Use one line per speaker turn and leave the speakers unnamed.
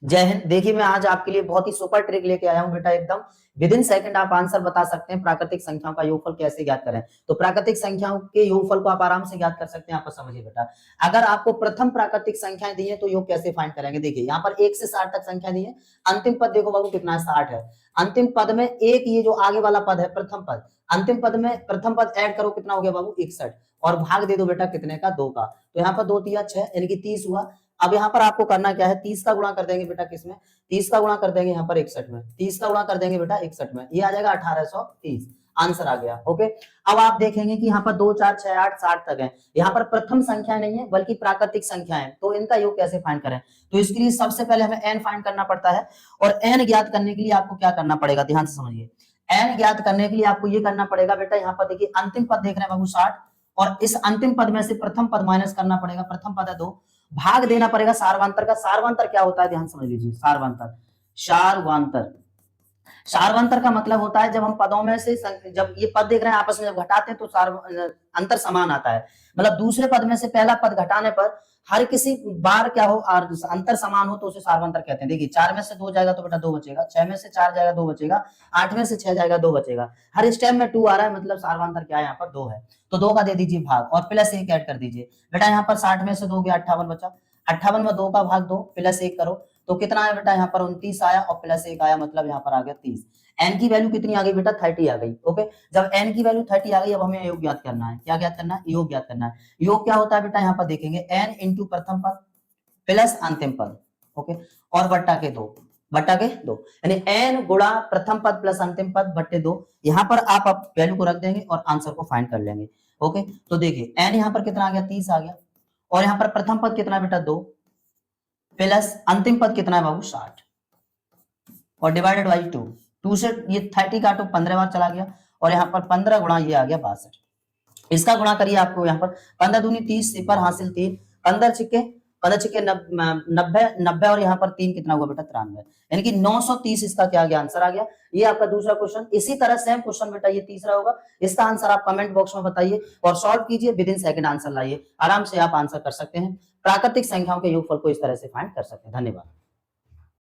जय हिंद। देखिए मैं आज आपके लिए बहुत ही सुपर ट्रिक लेके आया हूँ बेटा, एकदम विद इन सेकंड आप आंसर बता सकते हैं। प्राकृतिक संख्याओं का योगफल कैसे ज्ञात करें, तो प्राकृतिक संख्याओं के योगफल को आप आराम से ज्ञात कर सकते हैं। आप समझिए बेटा, अगर आपको प्रथम प्राकृतिक संख्याएं दी है तो योग कैसे फाइंड करेंगे। देखिए यहाँ पर 1 से 60 तक संख्या दी है, अंतिम पद देखो बाबू कितना है, 60 है। अंतिम पद में एक ये जो आगे वाला पद है प्रथम पद, अंतिम पद में प्रथम पद ऐड करो कितना हो गया बाबू 61, और भाग दे दो बेटा कितने का, 2 का। तो यहाँ पर 2 तिया 6 यानी कि 30 हुआ। अब यहाँ पर आपको करना क्या है, 30 का गुणा कर देंगे बेटा किसमें, 30 का गुणा कर देंगे यहाँ पर 61 में, 30 का गुणा कर देंगे बेटा 61 में, ये आ जाएगा 1830, आंसर आ गया। ओके, अब आप देखेंगे कि यहाँ पर 2 4 6 8 60 तक है, यहाँ पर प्रथम संख्या नहीं है बल्कि प्राकृतिक संख्या है, तो इनका योग कैसे फाइंड करें। तो इसके लिए सबसे पहले हमें एन फाइंड करना पड़ता है, और एन ज्ञात करने के लिए आपको क्या करना पड़ेगा, ध्यान से समझिए। एन ज्ञात करने के लिए आपको ये करना पड़ेगा बेटा, यहाँ पर देखिए अंतिम पद देख रहे हैं बाबू 60, और इस अंतिम पद में से प्रथम पद माइनस करना पड़ेगा, प्रथम पद है 2, भाग देना पड़ेगा सार्वंतर का। सार्वंतर क्या होता है, ध्यान समझ लीजिए। सार्वंतर, सार्वंतर, सार्वंतर का मतलब होता है जब हम पदों में से जब ये पद देख रहे हैं आपस में जब घटाते हैं तो अंतर समान आता है, मतलब दूसरे पद में से पहला पद घटाने पर हर किसी बार क्या हो और अंतर समान हो तो उसे सार्वंतर कहते हैं। देखिए 4 में से 2 जाएगा तो बेटा 2 बचेगा, 6 में से 4 जाएगा 2 बचेगा, 8 में से 6 जाएगा 2 बचेगा, हर स्टेप में 2 आ रहा है, मतलब सार्वंतर क्या है, यहाँ पर 2 है। तो 2 का दे दीजिए भाग और प्लस 1 ऐड कर दीजिए बेटा। यहाँ पर 60 में से 2 गया 58 बचा, 58 में 2 का भाग 2 प्लस 1 करो तो कितना आया बेटा, यहाँ पर 29 आया और प्लस 1 आया, मतलब यहाँ पर आ गया 30। एन की वैल्यू कितनी आ गई बेटा, 30 आ गई। ओके, जब एन की वैल्यू 30 आ गई अब हमें योग ज्ञात करना है। क्या ज्ञात करना है, योग ज्ञात करना है। योग क्या होता है बेटा, यहाँ पर देखेंगे एन इंटू प्रथम पद प्लस अंतिम पद, ओके, और बट्टा के 2, बट्टा के 2, यानी एन गुणा प्रथम पद प्लस अंतिम पद बट्टे 2। यहाँ पर आप वैल्यू को रख देंगे और आंसर को फाइंड कर लेंगे। ओके, तो देखिए एन यहाँ पर कितना आ गया, 30 आ गया, और यहाँ पर प्रथम पद कितना बेटा 2 प्लस अंतिम पद कितना है बाबू 60, और डिवाइडेड बाई 2, 2 से ये 30 काटो 15 बार चला गया, और यहाँ पर 15 गुणा ये आ गया 62। इसका गुणा करिए, आपको यहाँ पर 15 दूनी 30, सिपर हासिल 3, 15 छिक्के 90, 90 और यहाँ पर 3 कितना हुआ बेटा 93, यानी कि 930 इसका क्या आ गया, आंसर आ गया। ये आपका दूसरा क्वेश्चन। इसी तरह सेम क्वेश्चन बेटा ये तीसरा होगा, इसका आंसर आप कमेंट बॉक्स में बताइए और सॉल्व कीजिए, विद इन सेकंड आंसर लाइए, आराम से आप आंसर कर सकते हैं। प्राकृतिक संख्याओं के योगफल को इस तरह से फाइंड कर सकते हैं। धन्यवाद।